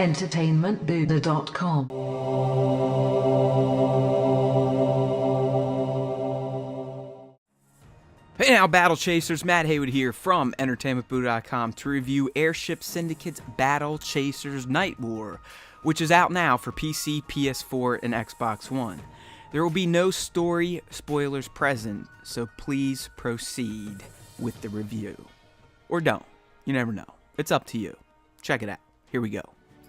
entertainmentbuddha.com. Hey now, Battle Chasers, Matt Haywood here from entertainmentbuddha.com to review Airship Syndicate's Battle Chasers Nightwar, which is out now for PC, PS4, and Xbox One. There will be no story spoilers present, so please proceed with the review. Or don't. You never know. It's up to you. Check it out. Here we go.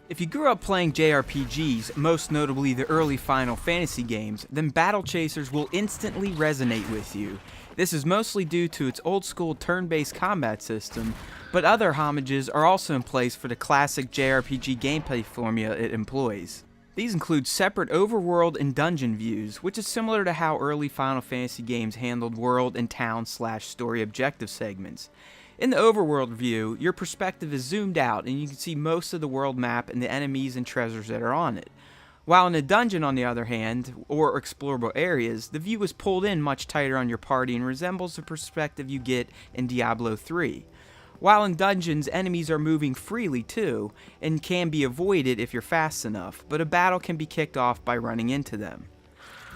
If you grew up playing JRPGs, most notably the early Final Fantasy games, then Battle Chasers will instantly resonate with you. This is mostly due to its old-school turn-based combat system, but other homages are also in place for the classic JRPG gameplay formula it employs. These include separate overworld and dungeon views, which is similar to how early Final Fantasy games handled world and town/story objective segments. In the overworld view, your perspective is zoomed out and you can see most of the world map and the enemies and treasures that are on it. While in a dungeon, on the other hand, or explorable areas, the view is pulled in much tighter on your party and resembles the perspective you get in Diablo 3. While in dungeons, enemies are moving freely too, and can be avoided if you're fast enough, but a battle can be kicked off by running into them.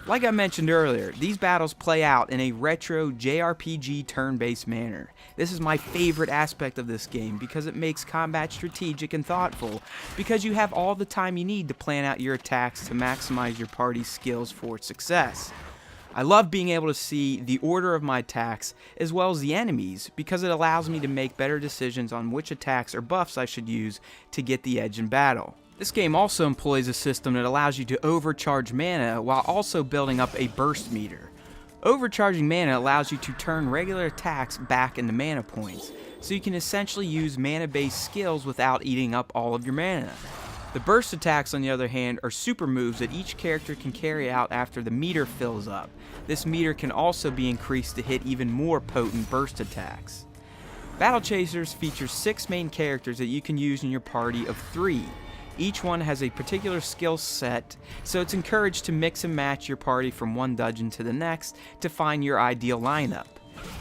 Like I mentioned earlier, these battles play out in a retro JRPG turn-based manner. This is my favorite aspect of this game because it makes combat strategic and thoughtful, because you have all the time you need to plan out your attacks to maximize your party's skills for success. I love being able to see the order of my attacks as well as the enemies because it allows me to make better decisions on which attacks or buffs I should use to get the edge in battle. This game also employs a system that allows you to overcharge mana while also building up a burst meter. Overcharging mana allows you to turn regular attacks back into mana points, so you can essentially use mana-based skills without eating up all of your mana. The burst attacks, on the other hand, are super moves that each character can carry out after the meter fills up. This meter can also be increased to hit even more potent burst attacks. Battle Chasers features 6 main characters that you can use in your party of 3. Each one has a particular skill set, so it's encouraged to mix and match your party from one dungeon to the next to find your ideal lineup.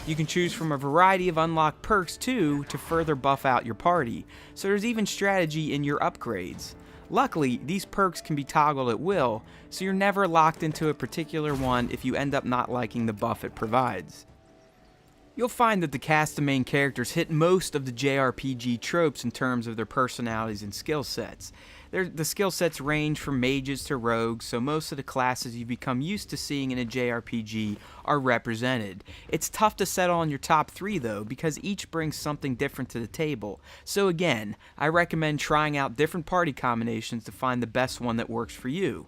You can choose from a variety of unlocked perks too to further buff out your party, so there's even strategy in your upgrades. Luckily, these perks can be toggled at will, so you're never locked into a particular one if you end up not liking the buff it provides. You'll find that the cast of main characters hit most of the JRPG tropes in terms of their personalities and skill sets. The skill sets range from mages to rogues, so most of the classes you've become used to seeing in a JRPG are represented. It's tough to settle on your top 3 though, because each brings something different to the table. So again, I recommend trying out different party combinations to find the best one that works for you.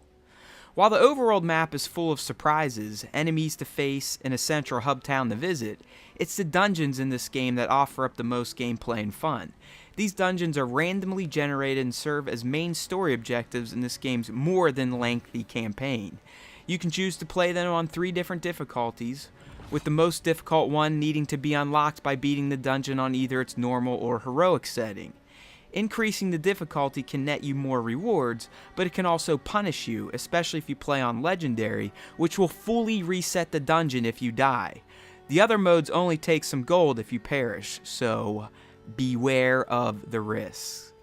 While the overworld map is full of surprises, enemies to face, and a central hub town to visit, it's the dungeons in this game that offer up the most gameplay and fun. These dungeons are randomly generated and serve as main story objectives in this game's more than lengthy campaign. You can choose to play them on 3 different difficulties, with the most difficult one needing to be unlocked by beating the dungeon on either its normal or heroic setting. Increasing the difficulty can net you more rewards, but it can also punish you, especially if you play on Legendary, which will fully reset the dungeon if you die. The other modes only take some gold if you perish, so beware of the risks.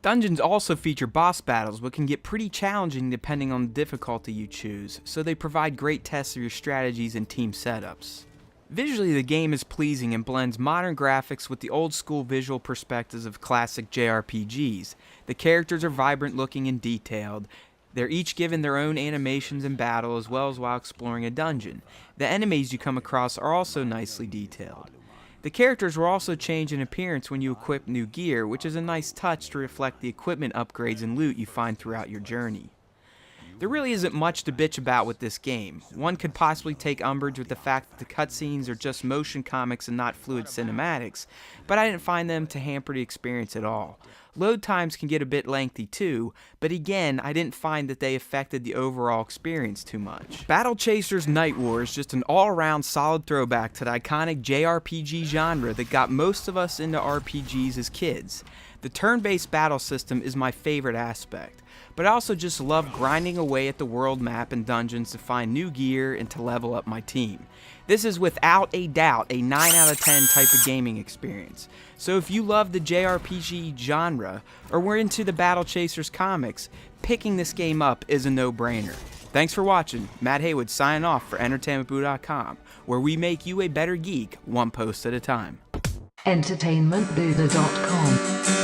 Dungeons also feature boss battles, but can get pretty challenging depending on the difficulty you choose, so they provide great tests of your strategies and team setups. Visually, the game is pleasing and blends modern graphics with the old-school visual perspectives of classic JRPGs. The characters are vibrant looking and detailed. They're each given their own animations in battle as well as while exploring a dungeon. The enemies you come across are also nicely detailed. The characters will also change in appearance when you equip new gear, which is a nice touch to reflect the equipment upgrades and loot you find throughout your journey. There really isn't much to bitch about with this game. One could possibly take umbrage with the fact that the cutscenes are just motion comics and not fluid cinematics, but I didn't find them to hamper the experience at all. Load times can get a bit lengthy too, but again, I didn't find that they affected the overall experience too much. Battle Chasers Nightwar is just an all-around solid throwback to the iconic JRPG genre that got most of us into RPGs as kids. The turn-based battle system is my favorite aspect, but I also just love grinding away at the world map and dungeons to find new gear and to level up my team. This is without a doubt a 9 out of 10 type of gaming experience. So if you love the JRPG genre or were into the Battle Chasers comics, picking this game up is a no-brainer. Thanks for watching. Matt Haywood signing off for EntertainmentBuddha.com, where we make you a better geek one post at a time. EntertainmentBuddha.com